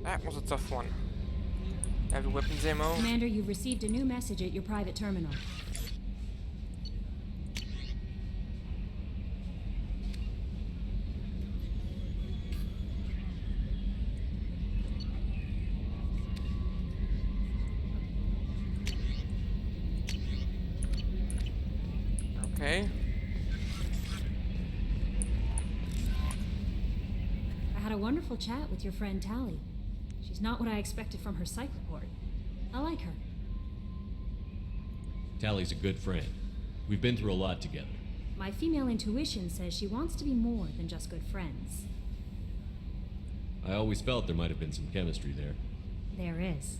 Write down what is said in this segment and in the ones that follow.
That was a tough one. Have the weapons ammo. Commander, you've received a new message at your private terminal. Okay. I had a wonderful chat with your friend Tali. She's not what I expected from her psychoport. I like her. Tally's a good friend. We've been through a lot together. My female intuition says she wants to be more than just good friends. I always felt there might have been some chemistry there. There is.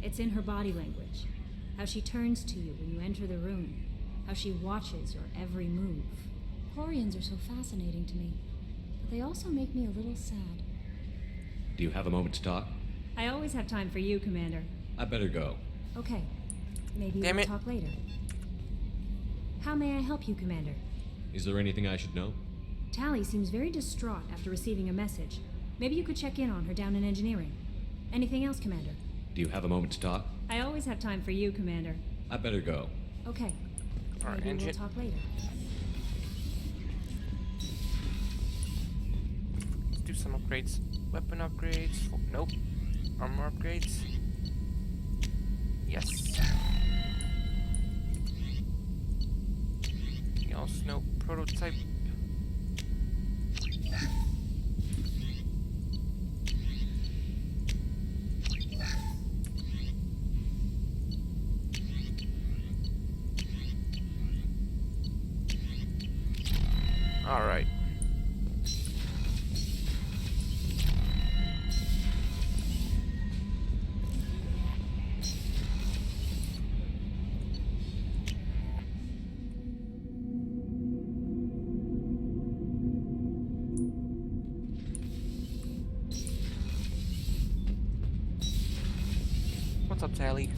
It's in her body language. How she turns to you when you enter the room. How she watches your every move. Quarians are so fascinating to me, but they also make me a little sad. Do you have a moment to talk? I always have time for you, Commander. I better go. Okay. Maybe Damn we'll it. talk later. How may I help you, Commander? Is there anything I should know? Tali seems very distraught after receiving a message. Maybe you could check in on her down in engineering. Anything else, Commander? Do you have a moment to talk? I always have time for you, Commander. I better go. Okay. Alright, Maybe we'll engine. talk later. Let's do some upgrades. Weapon upgrades. Nope. Armor upgrades. Yes. Anything else? No. Prototype. Alright. What's up, Tali?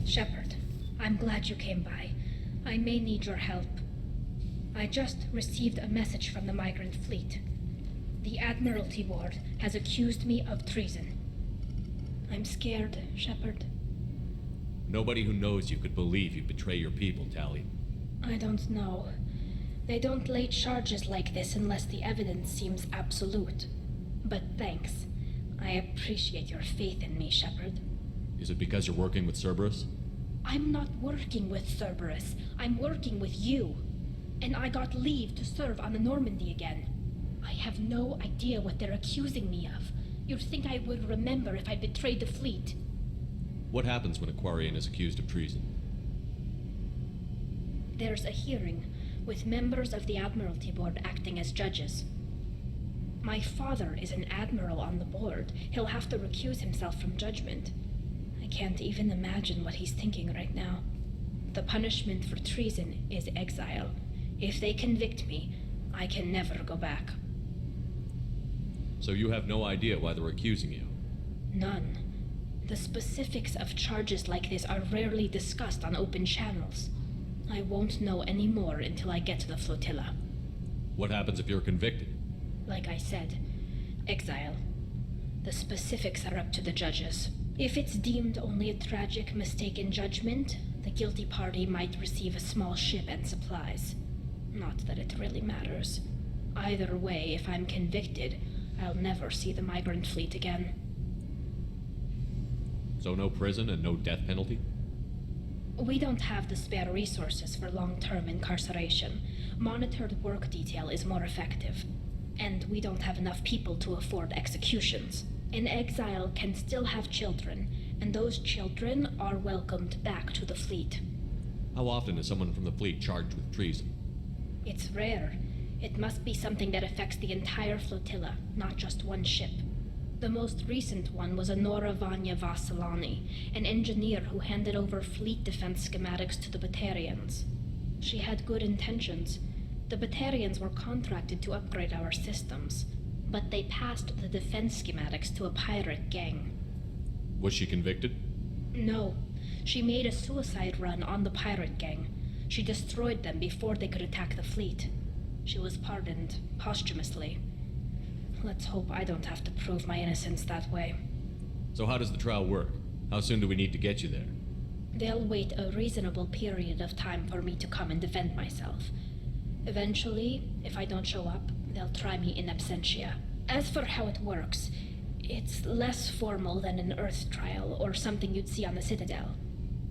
Shepard, I'm glad you came by. I may need your help. I just received a message from the migrant fleet. The Admiralty Board has accused me of treason. I'm scared, Shepard. Nobody who knows you could believe you betray your people, Tally. I don't know. They don't lay charges like this unless the evidence seems absolute. But thanks. I appreciate your faith in me, Shepard. Is it because you're working with Cerberus? I'm not working with Cerberus. I'm working with you. And I got leave to serve on the Normandy again. I have no idea what they're accusing me of. You'd think I would remember if I betrayed the fleet. What happens when a Quarian is accused of treason? There's a hearing with members of the Admiralty Board acting as judges. My father is an admiral on the board. He'll have to recuse himself from judgment. I can't even imagine what he's thinking right now. The punishment for treason is exile. If they convict me, I can never go back. So you have no idea why they're accusing you? None. The specifics of charges like this are rarely discussed on open channels. I won't know any more until I get to the flotilla. What happens if you're convicted? Like I said, exile. The specifics are up to the judges. If it's deemed only a tragic mistake in judgment, the guilty party might receive a small ship and supplies. Not that it really matters. Either way, if I'm convicted, I'll never see the migrant fleet again. So no prison and no death penalty? We don't have the spare resources for long-term incarceration. Monitored work detail is more effective. And we don't have enough people to afford executions. An exile can still have children, and those children are welcomed back to the fleet. How often is someone from the fleet charged with treason? It's rare. It must be something that affects the entire flotilla, not just one ship. The most recent one was Anora Vanya Vassilani, an engineer who handed over fleet defense schematics to the Batarians. She had good intentions. The Batarians were contracted to upgrade our systems, but they passed the defense schematics to a pirate gang. Was she convicted? No. She made a suicide run on the pirate gang. She destroyed them before they could attack the fleet. She was pardoned posthumously. Let's hope I don't have to prove my innocence that way. So how does the trial work? How soon do we need to get you there? They'll wait a reasonable period of time for me to come and defend myself. Eventually, if I don't show up, they'll try me in absentia. As for how it works, it's less formal than an Earth trial or something you'd see on the Citadel.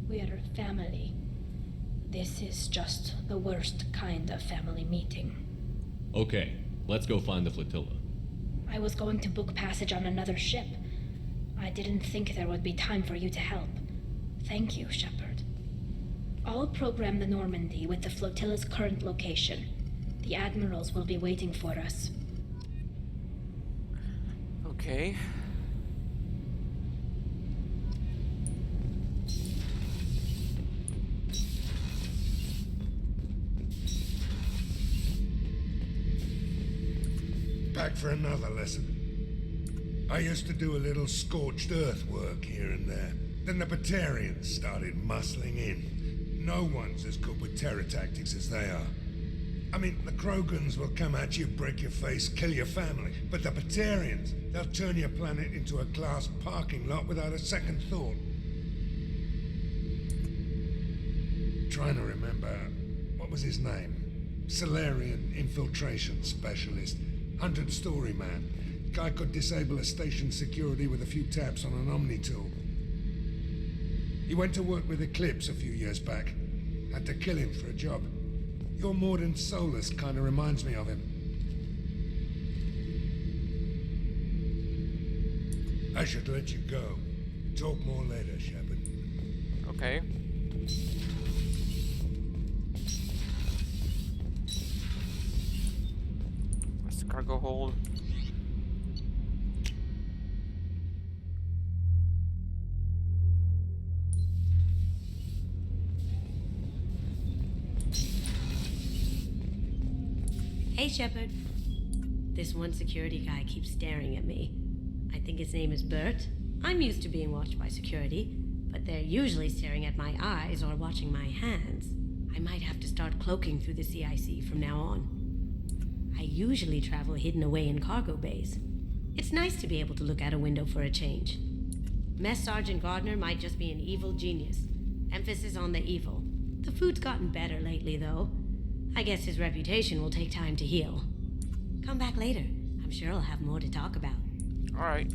We're family. This is just the worst kind of family meeting. Okay, let's go find the flotilla. I was going to book passage on another ship. I didn't think there would be time for you to help. Thank you, Shepard. I'll program the Normandy with the flotilla's current location. The admirals will be waiting for us. Okay. Back for another lesson. I used to do a little scorched earth work here and there. Then the Batarians started muscling in. No one's as good with terror tactics as they are. I mean, the Krogans will come at you, break your face, kill your family. But the Batarians, they'll turn your planet into a glass parking lot without a second thought. Trying to remember, what was his name? Solarian infiltration specialist. 100-story man. Guy could disable a station security with a few taps on an Omni tool. He went to work with Eclipse a few years back. Had to kill him for a job. Your Mordin Solus kind of reminds me of him. I should let you go. Talk more later, Shepard. Okay. Where's the cargo hold? Hey, Shepard. This one security guy keeps staring at me. I think his name is Bert. I'm used to being watched by security, but they're usually staring at my eyes or watching my hands. I might have to start cloaking through the CIC from now on. I usually travel hidden away in cargo bays. It's nice to be able to look out a window for a change. Mess Sergeant Gardner might just be an evil genius. Emphasis on the evil. The food's gotten better lately, though. I guess his reputation will take time to heal. Come back later. I'm sure I'll have more to talk about. Alright.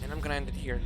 And I'm gonna end it here.